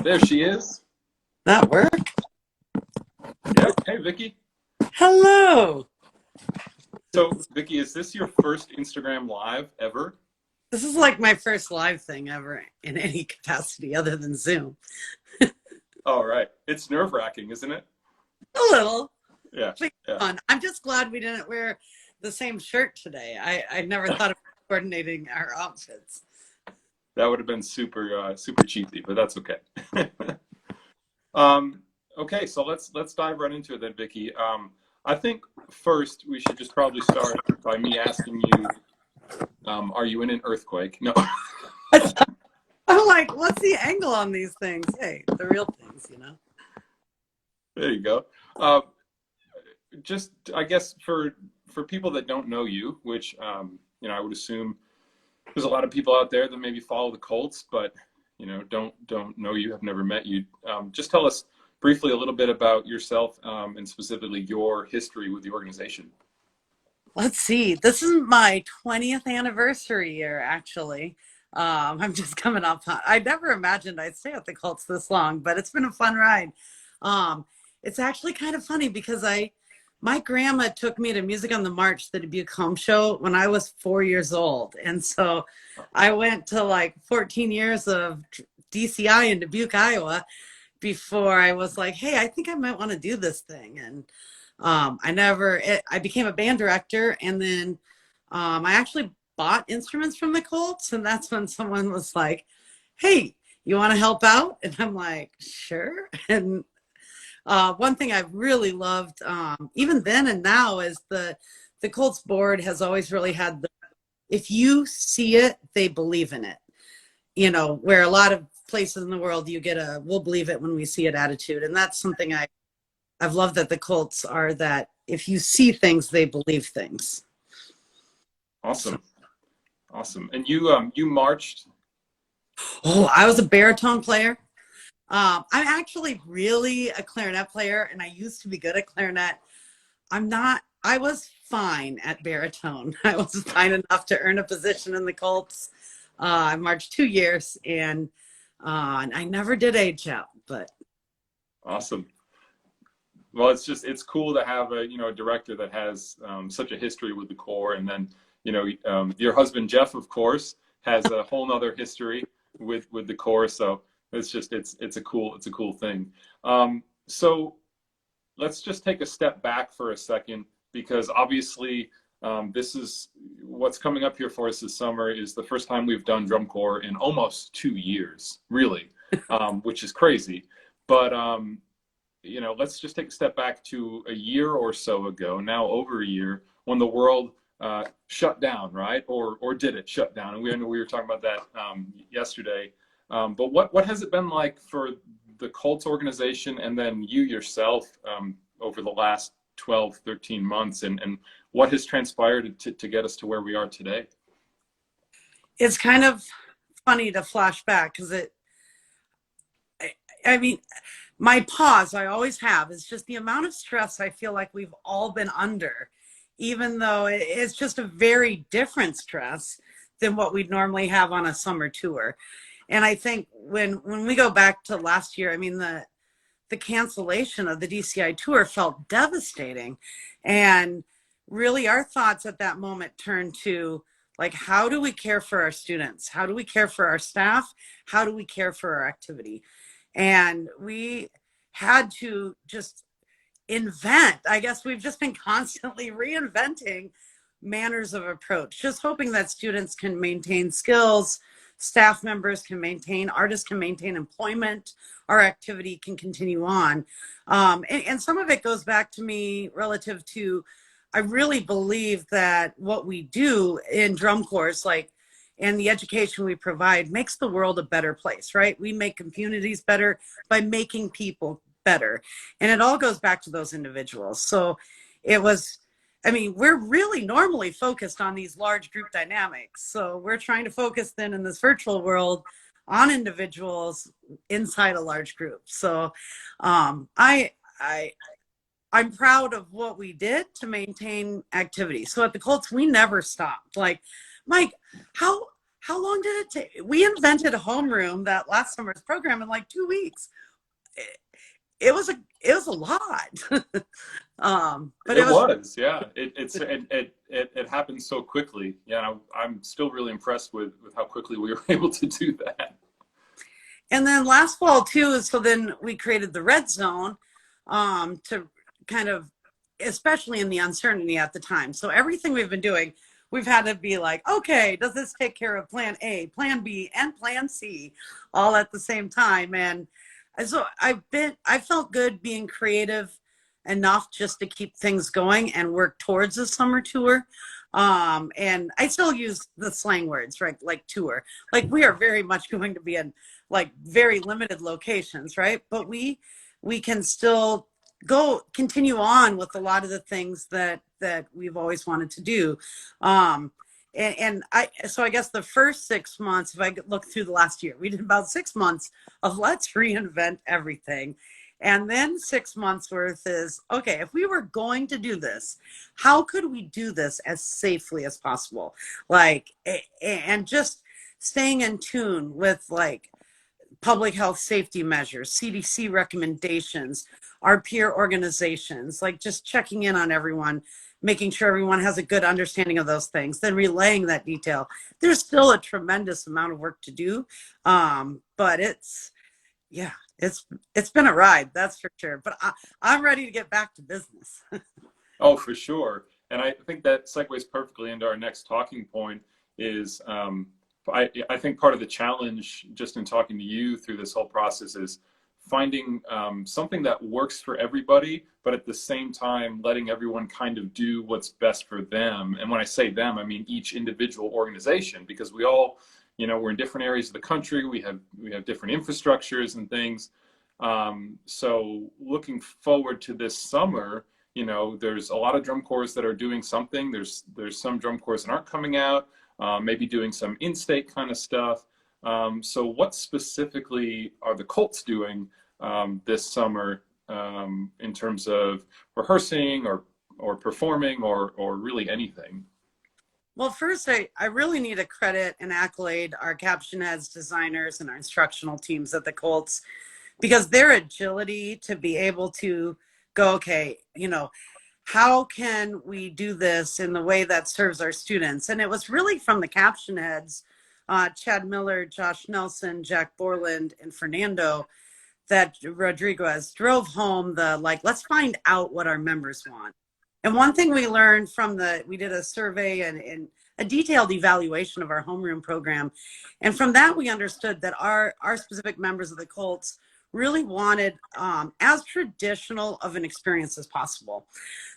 There she is. That work? Yep. Hey, Vicki. Hello. So, Vicki, is this your first Instagram live ever? This is like my first live thing ever in any capacity other than Zoom. All right. It's nerve-wracking, isn't it? A little, Yeah. but Yeah. fun. I'm just glad we didn't wear the same shirt today. I never thought of coordinating our outfits. That would have been super cheesy, but that's okay. Um, okay, so let's dive right into it then, Vicki. I think first we should just probably start by me asking you, are you in an earthquake? No. I'm like, what's the angle on these things? Hey, the real things. There you go. Uh, just I guess for people that don't know you, which I would assume there's a lot of people out there that maybe follow the Colts, but don't know you, have never met you. Just tell us briefly a little bit about yourself and specifically your history with the organization. Let's see. This is my 20th anniversary year, actually. I'm just coming up on. I never imagined I'd stay at the Colts this long, but it's been a fun ride. Um, it's actually kind of funny because my grandma took me to Music on the March, the Dubuque Home Show, when I was 4 years old, and so I went to like 14 years of DCI in Dubuque, Iowa, before I was like, hey, I think I might want to do this thing. And I became a band director, and then I actually bought instruments from the Colts, and that's when someone was like, hey, you want to help out? And I'm like, sure. And one thing I've really loved, even then and now, is the Colts board has always really had if you see it, they believe in it. Where a lot of places in the world you get a we'll believe it when we see it attitude. And that's something I've loved, that the Colts are that if you see things, they believe things. So, Awesome, awesome. And you marched. oh, I was a baritone player. I'm actually really a clarinet player, and I used to be good at clarinet. I'm not. I was fine at baritone. I was fine enough to earn a position in the Colts. I marched 2 years, and I never did age out. But Awesome. Well, it's cool to have a director that has such a history with the Corps, and then your husband Jeff, of course, has a whole nother history with the Corps. So it's a cool thing. So let's just take a step back for a second, because obviously this is what's coming up here for us this summer is the first time we've done drum corps in almost 2 years, really, which is crazy. But let's just take a step back to a year or so ago, now over a year, when the world shut down, right? Or did it shut down? And we were talking about that yesterday. But what has it been like for the Colts organization and then you yourself over the last 12, 13 months, and what has transpired to get us to where we are today? it's kind of funny to flash back because I mean, my pause I always have is just the amount of stress I feel like we've all been under, even though it's just a very different stress than what we'd normally have on a summer tour. And I think when we go back to last year, I mean, the cancellation of the DCI tour felt devastating. And really our thoughts at that moment turned to, like, how do we care for our students? How do we care for our staff? How do we care for our activity? And we had to just invent. I guess we've just been constantly reinventing manners of approach, just hoping that students can maintain skills, staff members can maintain, artists can maintain employment, our activity can continue on. And some of it goes back to me relative to, I really believe that what we do in drum corps, like, and the education we provide makes the world a better place, right? We make communities better by making people better. And it all goes back to those individuals. So it was, I mean, we're really normally focused on these large group dynamics. So we're trying to focus then in this virtual world on individuals inside a large group. So I I'm proud of what we did to maintain activity. So at the Colts, we never stopped. Like, Mike, how how long did it take? We invented a homeroom that last summer's program in like 2 weeks. It was a lot. But It it was, was, yeah. It happened so quickly. Yeah, I'm still really impressed with how quickly we were able to do that. and then last fall too, so then we created the red zone to kind of, especially in the uncertainty at the time. So everything we've been doing, we've had to be like, okay, does this take care of plan A, plan B, and plan C all at the same time? And so I felt good being creative enough just to keep things going and work towards a summer tour. And I still use the slang words, right? Like tour, like we are very much going to be in like very limited locations, right? But we can still continue on with a lot of the things that we've always wanted to do. So I guess the first 6 months, if I look through the last year, we did about 6 months of let's reinvent everything. And then 6 months worth is, okay, if we were going to do this, how could we do this as safely as possible? Like, and just staying in tune with like public health safety measures, CDC recommendations, our peer organizations, like just checking in on everyone, making sure everyone has a good understanding of those things, then relaying that detail. There's still a tremendous amount of work to do, but yeah, it's been a ride, that's for sure. But I'm ready to get back to business. Oh, for sure. And I think that segues perfectly into our next talking point is I think part of the challenge just in talking to you through this whole process is finding something that works for everybody, but at the same time, letting everyone kind of do what's best for them. And when I say them, I mean each individual organization, because we all, we're in different areas of the country. We have different infrastructures and things. So looking forward to this summer, there's a lot of drum corps that are doing something. There's some drum corps that aren't coming out, maybe doing some in-state kind of stuff. So what specifically are the Colts doing this summer in terms of rehearsing or performing or really anything? Well, first, I really need to credit and accolade our caption heads, designers, and our instructional teams at the Colts, because their agility to be able to go, okay, how can we do this in the way that serves our students? And it was really from the caption heads, Chad Miller, Josh Nelson, Jack Borland, and Fernando, that Rodriguez drove home let's find out what our members want. And one thing we learned we did a survey and a detailed evaluation of our homeroom program. And from that, we understood that our specific members of the Colts really wanted as traditional of an experience as possible.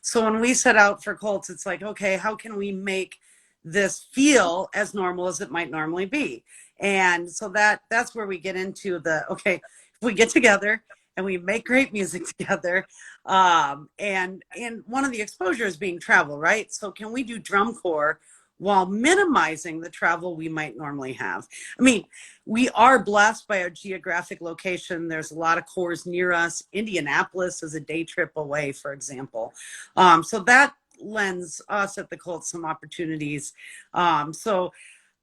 So when we set out for Colts, it's like, okay, how can we make this feel as normal as it might normally be? And so that's where we get into okay, if we get together and we make great music together, and one of the exposures being travel, right? So can we do drum corps while minimizing the travel we might normally have? I mean, we are blessed by our geographic location. There's a lot of corps near us. Indianapolis is a day trip away, for example. So that lends us at the Colts some opportunities. So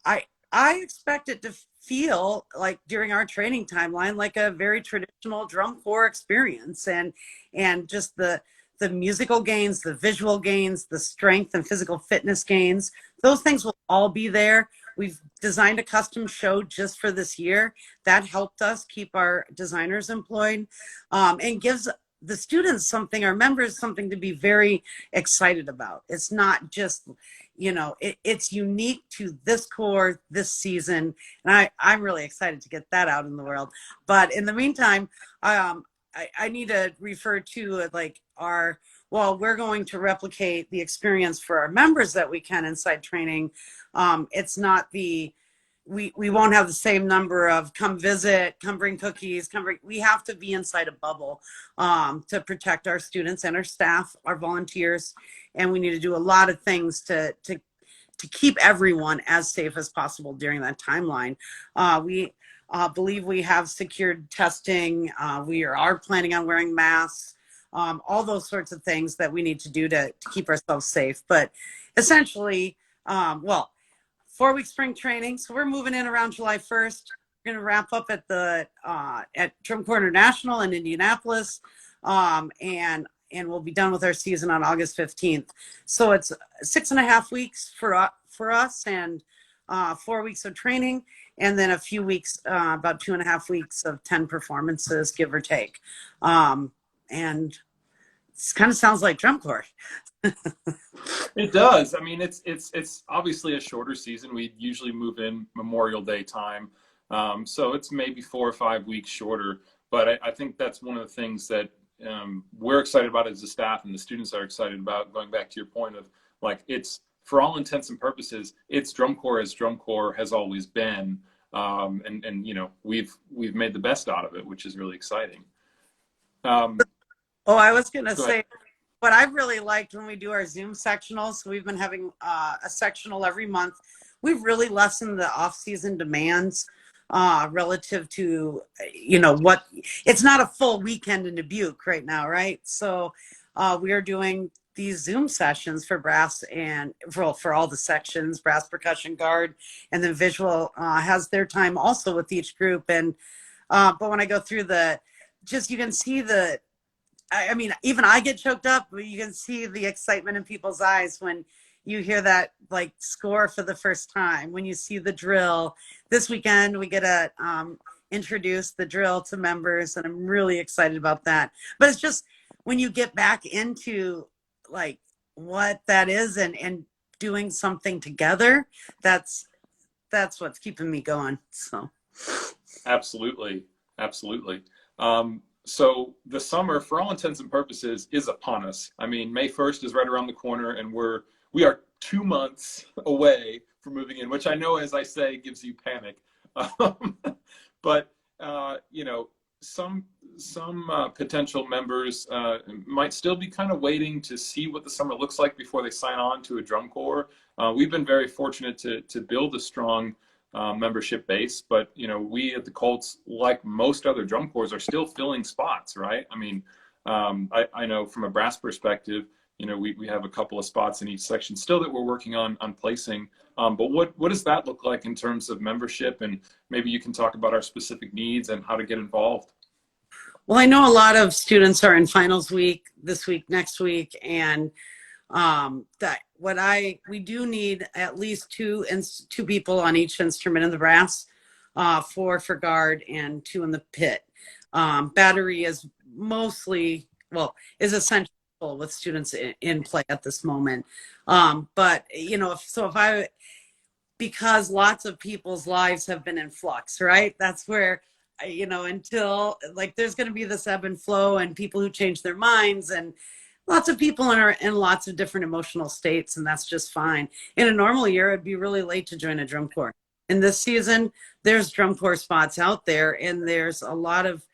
I expect it to feel like during our training timeline, like a very traditional drum corps experience, and just the musical gains, the visual gains, the strength and physical fitness gains, those things will all be there. We've designed a custom show just for this year that helped us keep our designers employed, and gives the students our members something to be very excited about. It's not just, it's unique to this corps this season. And I'm really excited to get that out in the world. But in the meantime, I need to refer to we're going to replicate the experience for our members that we can inside training. It's not we won't have the same number of come visit, come bring cookies, we have to be inside a bubble to protect our students and our staff, our volunteers. And we need to do a lot of things to keep everyone as safe as possible during that timeline. We believe we have secured testing. We are planning on wearing masks, all those sorts of things that we need to do to keep ourselves safe. But essentially, 4 week spring training. So we're moving in around July 1st. We're going to wrap up at the at Drum Corps International in Indianapolis, and we'll be done with our season on August 15th. So it's 6.5 weeks for us, and 4 weeks of training, and then a few weeks, about 2.5 weeks of 10 performances, give or take. And it kind of sounds like Drum Corps. It does. I mean, it's obviously a shorter season. We usually move in Memorial Day time, so it's maybe 4 or 5 weeks shorter. But I think that's one of the things that we're excited about as a staff, and the students are excited about. Going back to your point of, like, it's, for all intents and purposes, it's Drum Corps as Drum Corps has always been, and you know, we've made the best out of it, which is really exciting. Oh, I was going to say, what I've really liked when we do our Zoom sectionals, so we've been having a sectional every month. We've really lessened the off-season demands relative to, you know, what, it's not a full weekend in Dubuque right now, right? So we are doing these Zoom sessions for brass and for all the sections, brass, percussion, guard, and then visual has their time also with each group. And but when I go through you can see I mean, even I get choked up, but you can see the excitement in people's eyes when you hear that, like, score for the first time, when you see the drill. This weekend, we get to introduce the drill to members, and I'm really excited about that. But it's just when you get back into, like, what that is and doing something together, that's what's keeping me going. So Absolutely. So the summer, for all intents and purposes, is upon us. I mean, May 1st is right around the corner, and we are 2 months away from moving in, which I know, as I say, gives you panic. But you know, some potential members might still be kind of waiting to see what the summer looks like before they sign on to a Drum Corps. We've been very fortunate to build a strong membership base, but you know, we at the Colts, like most other Drum Corps, are still filling spots, right? I mean, I know from a brass perspective, you know, we have a couple of spots in each section still that we're working on placing. But what does that look like in terms of membership? And maybe you can talk about our specific needs and how to get involved. well, I know a lot of students are in finals week this week, next week, and we do need at least two people on each instrument in the brass, 4 for guard and 2 in the pit. Battery is is essential with students in play at this moment. But you know, because lots of people's lives have been in flux, right? That's where, you know, until, like, there's going to be this ebb and flow, and people who change their minds, and lots of people are in lots of different emotional states, and that's just fine. In a normal year, it'd be really late to join a Drum Corps. In this season, there's Drum Corps spots out there, and there's a lot of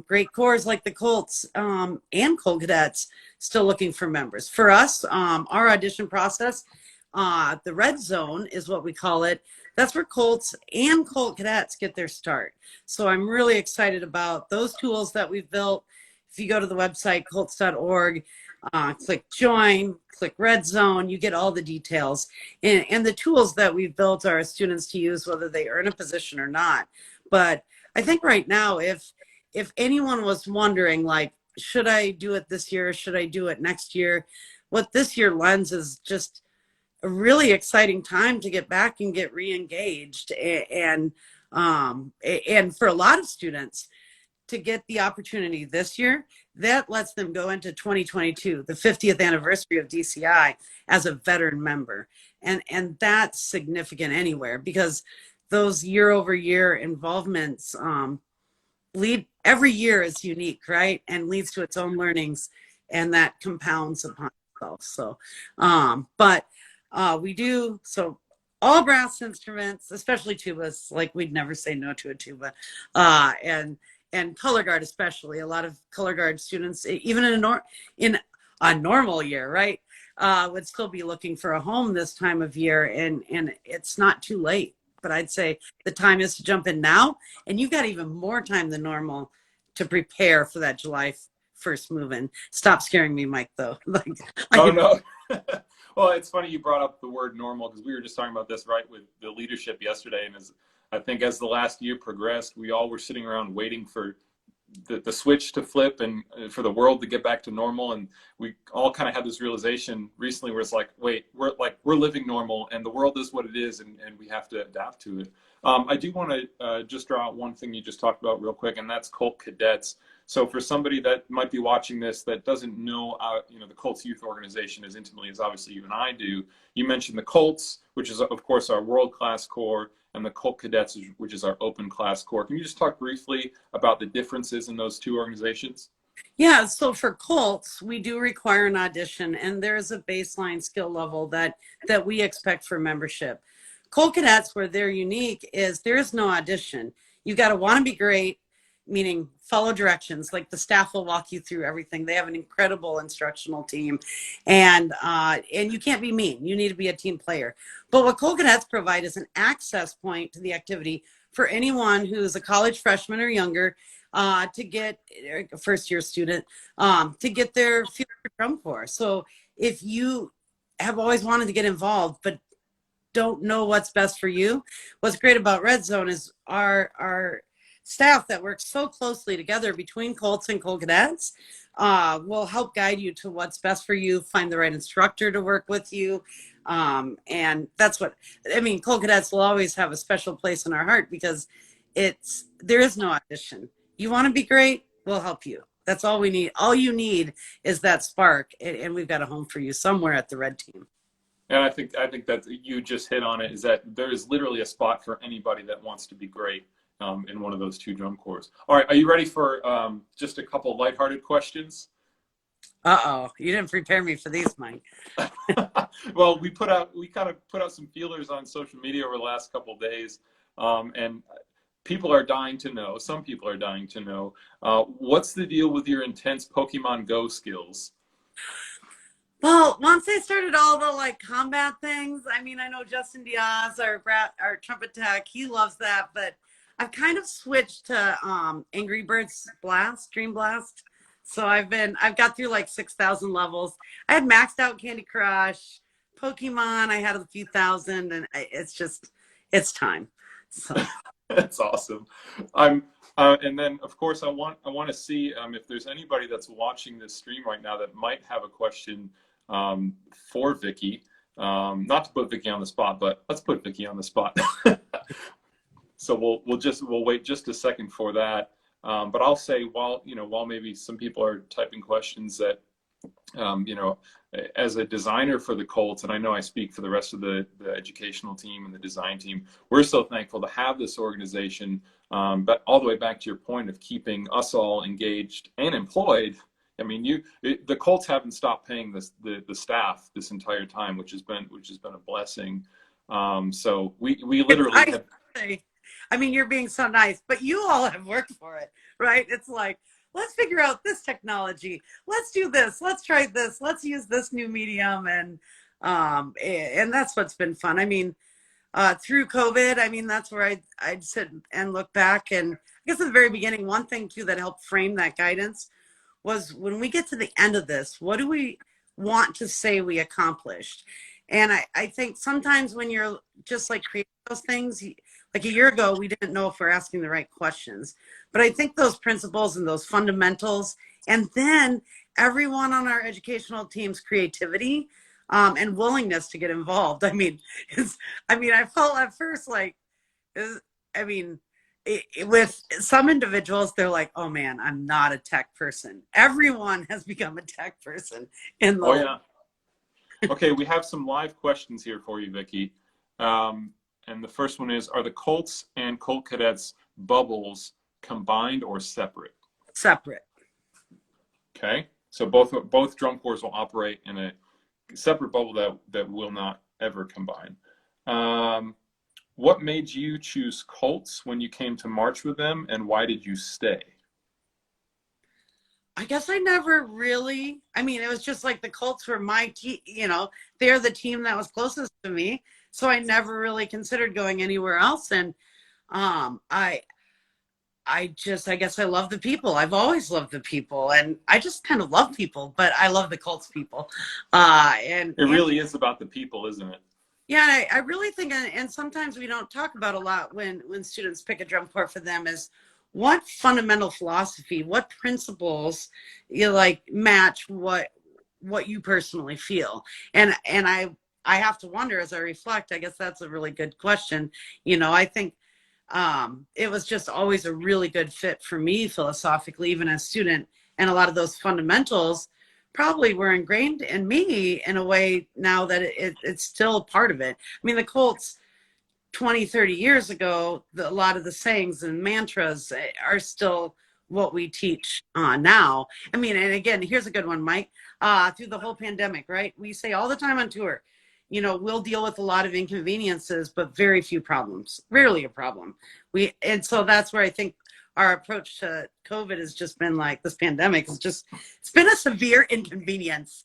great corps like the Colts and Colt Cadets still looking for members. For us, our audition process, the red zone is what we call it. That's where Colts and Colt Cadets get their start. So I'm really excited about those tools that we've built. If you go to the website, colts.org, click join, click red zone, you get all the details. And the tools that we've built are students to use whether they earn a position or not. But I think right now, if anyone was wondering, like, should I do it this year? Should I do it next year? What this year lends is just a really exciting time to get back and get re-engaged. And for a lot of students, to get the opportunity this year, that lets them go into 2022, the 50th anniversary of DCI, as a veteran member. And that's significant anywhere, because those year-over-year involvements every year is unique, right? And leads to its own learnings, and that compounds upon itself. So, we do, so all brass instruments, especially tubas, like, we'd never say no to a tuba, and color guard, especially. A lot of color guard students, even in a normal year, right, would still be looking for a home this time of year, and it's not too late. But I'd say the time is to jump in now, and you've got even more time than normal to prepare for that July 1st move-in. Stop scaring me, Mike, though. Oh, no. Well, it's funny you brought up the word normal because we were just talking about this right with the leadership yesterday. And as I think as the last year progressed, we all were sitting around waiting for the switch to flip and for the world to get back to normal. And we all kind of had this realization recently where it's like, wait, we're living normal and the world is what it is, and we have to adapt to it. I do want to just draw out one thing you just talked about real quick, and that's Colt cadets. So for somebody that might be watching this that doesn't know, the Colts youth organization as intimately as obviously you and I do, you mentioned the Colts, which is of course our world-class core, and the Colt cadets, which is our open class core. Can you just talk briefly about the differences in those two organizations? Yeah, so for Colts, we do require an audition, and there's a baseline skill level that we expect for membership. Colt Cadets, where they're unique, is there is no audition. You got to want to be great, meaning follow directions. Like the staff will walk you through everything. They have an incredible instructional team, and you can't be mean. You need to be a team player. But what Colt Cadets provide is an access point to the activity for anyone who is a college freshman or younger, to get a first-year student, to get their feel for drum corps. So if you have always wanted to get involved but don't know what's best for you, what's great about Red Zone is our staff that works so closely together between Colts and Colt Cadets will help guide you to what's best for you, find the right instructor to work with you. And that's what, I mean, Colt Cadets will always have a special place in our heart because there is no audition. You want to be great, we'll help you. That's all we need. All you need is that spark, and we've got a home for you somewhere at the Red Team. And I think that you just hit on it, is that there is literally a spot for anybody that wants to be great in one of those two drum corps. All right, are you ready for just a couple lighthearted questions? Uh-oh, you didn't prepare me for these, Mike. Well, we kind of put out some feelers on social media over the last couple of days, and people are dying to know. Some people are dying to know what's the deal with your intense Pokemon Go skills. Well, once I started all the combat things, I mean, I know Justin Diaz, our trumpet tech, he loves that, but I've kind of switched to Angry Birds Blast, Dream Blast. So I've got through 6,000 levels. I had maxed out Candy Crush, Pokemon. I had a few thousand, and it's time. So that's awesome. And then of course I want to see if there's anybody that's watching this stream right now that might have a question for Vicki. Not to put Vicki on the spot, but let's put Vicki on the spot. So we'll wait just a second for that. But I'll say while maybe some people are typing questions that as a designer for the Colts, and I know I speak for the rest of the educational team and the design team, we're so thankful to have this organization. But all the way back to your point of keeping us all engaged and employed. I mean, the Colts haven't stopped paying the staff this entire time, which has been a blessing. So we literally have. I mean, you're being so nice, but you all have worked for it, right? It's like, let's figure out this technology. Let's do this. Let's try this. Let's use this new medium, and that's what's been fun. I mean, through COVID, I mean, that's where I'd sit and look back, and I guess at the very beginning, one thing too that helped frame that guidance was when we get to the end of this, what do we want to say we accomplished? And I think sometimes when you're just creating those things, like a year ago, we didn't know if we're asking the right questions. But I think those principles and those fundamentals, and then everyone on our educational team's creativity and willingness to get involved. I mean, I felt at first with some individuals, they're like, oh man, I'm not a tech person. Everyone has become a tech person in the. Oh yeah. Okay, we have some live questions here for you, Vicki. And the first one is, are the Colts and Colt Cadets bubbles combined or separate? Separate. Okay, so both drum corps will operate in a separate bubble that will not ever combine. What made you choose Colts when you came to march with them, and why did you stay? I guess I never really, it was just the Colts were my team, they're the team that was closest to me. So I never really considered going anywhere else. And I I guess I love the people. I've always loved the people, and I just kind of love people, but I love the Colts people. It really is about the people, isn't it? Yeah, I really think, and sometimes we don't talk about a lot when students pick a drum corps for them is what fundamental philosophy, what principles you like match what you personally feel. And I have to wonder as I reflect, I guess that's a really good question. I think it was just always a really good fit for me philosophically, even as a student. And a lot of those fundamentals probably were ingrained in me in a way now that it's still a part of it. I mean, the Colts 20, 30 years ago, a lot of the sayings and mantras are still what we teach now. I mean, and again, here's a good one, Mike. Through the whole pandemic, right? We say all the time on tour, we'll deal with a lot of inconveniences, but very few problems, rarely a problem. And so that's where I think our approach to COVID has just been like this pandemic it's been a severe inconvenience.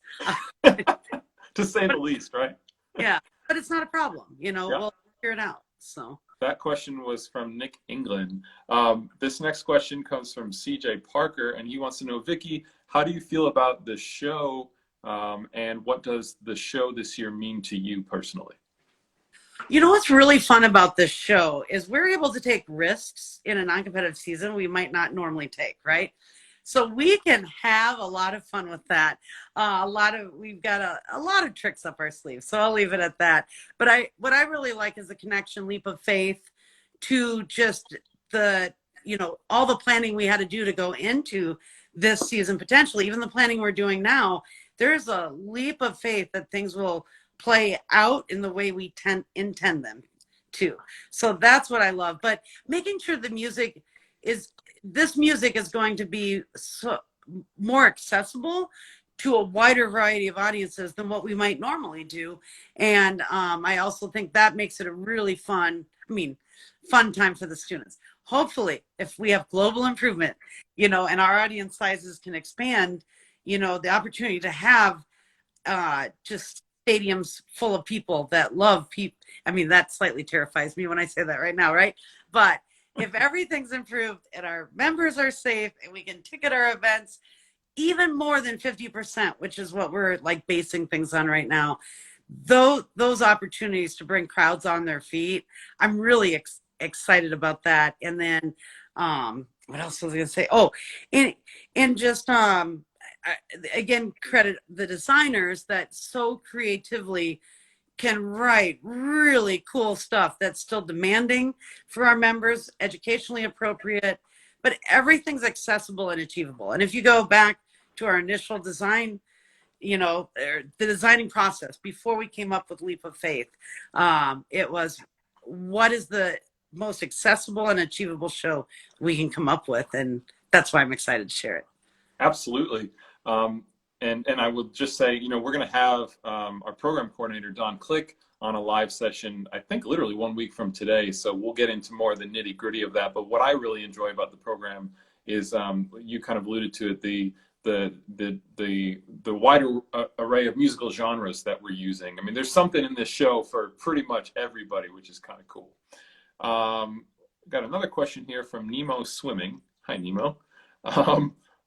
To say the least, right? Yeah, but it's not a problem. Yeah. We'll figure it out. So that question was from Nick England. This next question comes from CJ Parker, and he wants to know, Vicki, how do you feel about the show, and what does the show this year mean to you personally? What's really fun about this show is we're able to take risks in a non-competitive season we might not normally take, right? So we can have a lot of fun with that. We've got a lot of tricks up our sleeves. So I'll leave it at that. But what I really like is the connection, leap of faith to just all the planning we had to do to go into this season, potentially, even the planning we're doing now. There's a leap of faith that things will play out in the way we intend them to. So that's what I love. But making sure this music is going to be more accessible to a wider variety of audiences than what we might normally do. And I also think that makes it a really fun time for the students. Hopefully, if we have global improvement, and our audience sizes can expand, the opportunity to have just stadiums full of people that love people. I mean, that slightly terrifies me when I say that right now, right? But if everything's improved and our members are safe and we can ticket our events even more than 50%, which is what we're like basing things on right now, those opportunities to bring crowds on their feet, I'm really excited about that. And then what else was I going to say? Oh, and just again, credit the designers that so creatively can write really cool stuff that's still demanding for our members, educationally appropriate, but everything's accessible and achievable. And if you go back to our initial design, the designing process before we came up with Leap of Faith, it was what is the most accessible and achievable show we can come up with, and that's why I'm excited to share it. Absolutely. And I will just say, we're going to have our program coordinator, Don Click, on a live session, I think literally 1 week from today. So we'll get into more of the nitty gritty of that. But what I really enjoy about the program is, you kind of alluded to it, the wider array of musical genres that we're using. I mean, there's something in this show for pretty much everybody, which is kind of cool. Got another question here from Nemo Swimming. Hi, Nemo.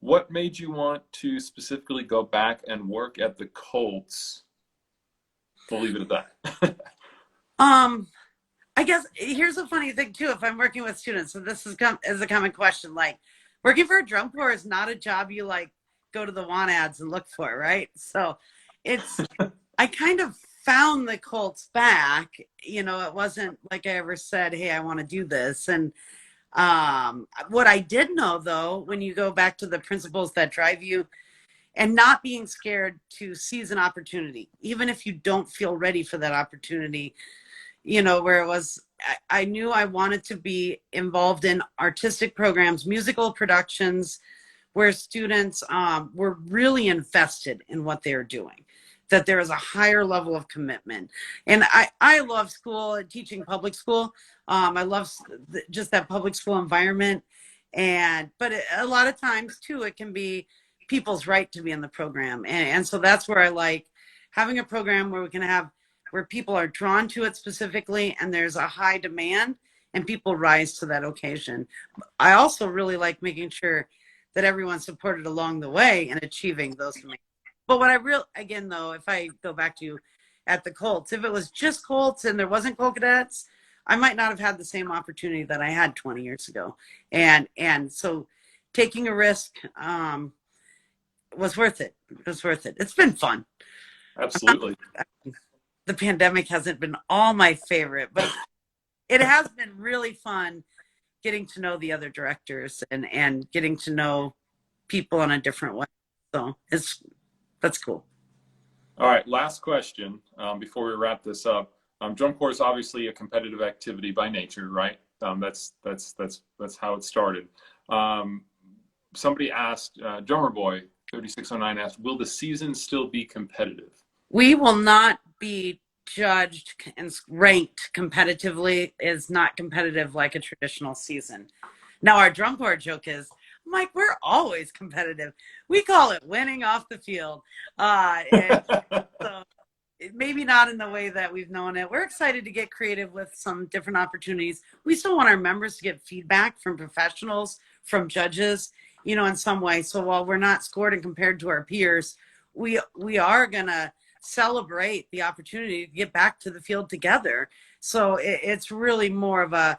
What made you want to specifically go back and work at the Colts? We'll leave it at that. I guess here's a funny thing too. If I'm working with students, so this is a common question. Like, working for a drum corps is not a job you like go to the want ads and look for, right? So I kind of found the Colts back. It wasn't like I ever said, "Hey, I want to do this." And what I did know, though, when you go back to the principles that drive you and not being scared to seize an opportunity, even if you don't feel ready for that opportunity, where it was, I knew I wanted to be involved in artistic programs, musical productions, where students were really invested in what they were doing, that there is a higher level of commitment. And I love school, teaching public school. I love just that public school environment. But a lot of times too, it can be people's right to be in the program. And so that's where I like having a program where we can have, where people are drawn to it specifically and there's a high demand and people rise to that occasion. I also really like making sure that everyone's supported along the way in achieving those. But what I again, though, if I go back to at the Colts, if it was just Colts and there wasn't Colt Cadets, I might not have had the same opportunity that I had 20 years ago. And so taking a risk was worth it. It was worth it. It's been fun. Absolutely. The pandemic hasn't been all my favorite, but it has been really fun getting to know the other directors and getting to know people in a different way. So that's cool. All right, last question before we wrap this up. Drum corps is obviously a competitive activity by nature, right? That's how it started. Somebody asked, Drummer Boy 3609 asked, will the season still be competitive? We will not be judged and ranked competitively. Is not competitive like a traditional season. Now our drum corps joke is, Mike, we're always competitive. We call it winning off the field. And so maybe not in the way that we've known it. We're excited to get creative with some different opportunities. We still want our members to get feedback from professionals, from judges, in some way. So while we're not scored and compared to our peers, we are going to celebrate the opportunity to get back to the field together. So it's really more of a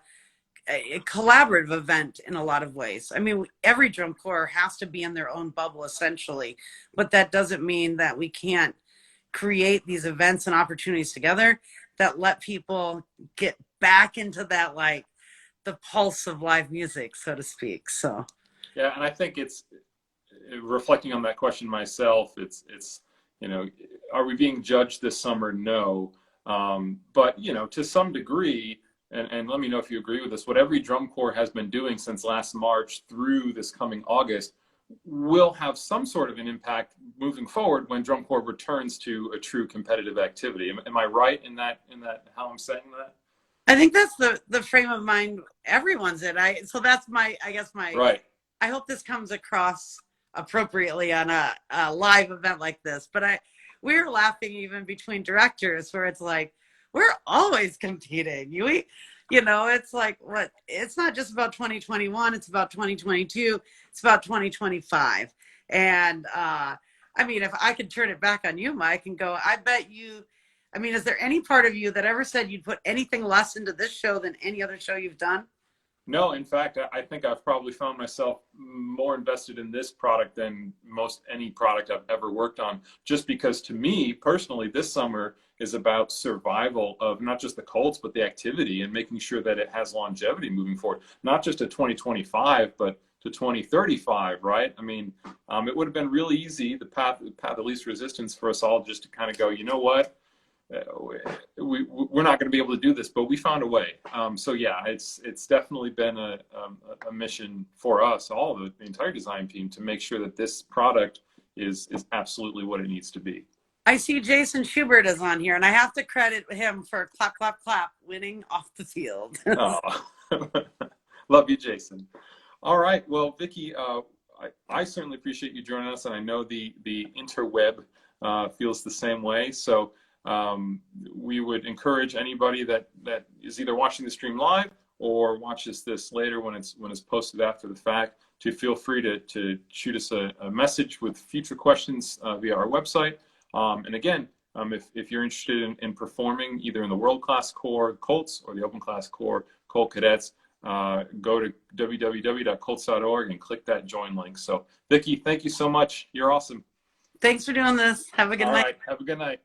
collaborative event in a lot of ways. I mean, every drum corps has to be in their own bubble essentially, but that doesn't mean that we can't create these events and opportunities together that let people get back into that, like the pulse of live music, so to speak. So yeah, and I think it's reflecting on that question myself, it's are we being judged this summer? No. But to some degree, and let me know if you agree with this, what every drum corps has been doing since last March through this coming August will have some sort of an impact moving forward when drum corps returns to a true competitive activity. Am I right in that how I'm saying that? I think that's the frame of mind everyone's in. So that's my right. I hope this comes across appropriately on a live event like this. But we were laughing even between directors where it's like, we're always competing. It's like, what? It's not just about 2021. It's about 2022. It's about 2025. And I mean, if I could turn it back on you, Mike, and go, I bet you, I mean, is there any part of you that ever said you'd put anything less into this show than any other show you've done? No, in fact, I think I've probably found myself more invested in this product than most any product I've ever worked on, just because to me personally, this summer is about survival of not just the Colts, but the activity and making sure that it has longevity moving forward, not just to 2025, but to 2035, right? I mean, it would have been really easy, the path of least resistance for us all just to kind of go, you know what? We're not going to be able to do this, but we found a way. So yeah, it's definitely been a mission for us, all of the entire design team, to make sure that this product is absolutely what it needs to be. I see Jason Schubert is on here, and I have to credit him for clap, clap, clap, winning off the field. Oh. Love you, Jason. All right. Well, Vicki, I certainly appreciate you joining us, and I know the interweb feels the same way. So we would encourage anybody that is either watching the stream live or watches this later when it's posted after the fact to feel free to shoot us a message with future questions via our website. And again, if you're interested in performing either in the World Class Corps Colts or the Open Class Corps Colt Cadets, go to www.colts.org and click that join link. So Vicki, thank you so much. You're awesome. Thanks for doing this. Have a good night. All right. Have a good night.